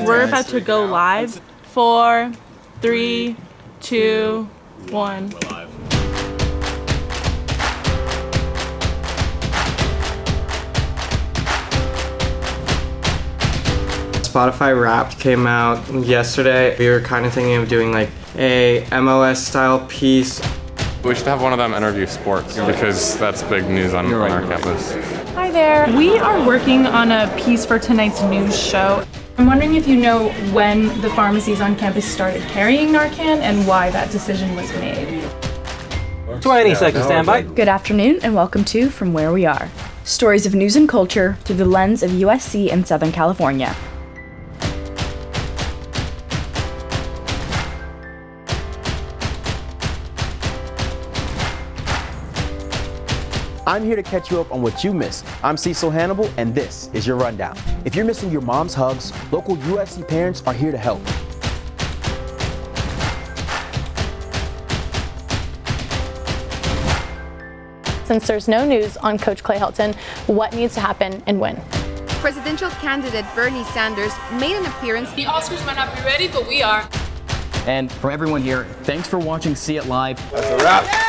We're about to go live. 4, 3, 2, 1. We're live. Spotify Wrapped came out yesterday. We were kind of thinking of doing like a MLS style piece. We should have one of them interview sports because that's big news on our campus. Hi there. We are working on a piece for tonight's news show. I'm wondering if you know when the pharmacies on campus started carrying Narcan and why that decision was made. 20 seconds, standby. Good afternoon and welcome to From Where We Are. Stories of news and culture through the lens of USC and Southern California. I'm here to catch you up on what you missed. I'm Cecil Hannibal, and this is your rundown. If you're missing your mom's hugs, local USC parents are here to help. Since there's no news on Coach Clay Helton, what needs to happen and when? Presidential candidate Bernie Sanders made an appearance. The Oscars might not be ready, but we are. And for everyone here, thanks for watching See It Live. That's a wrap.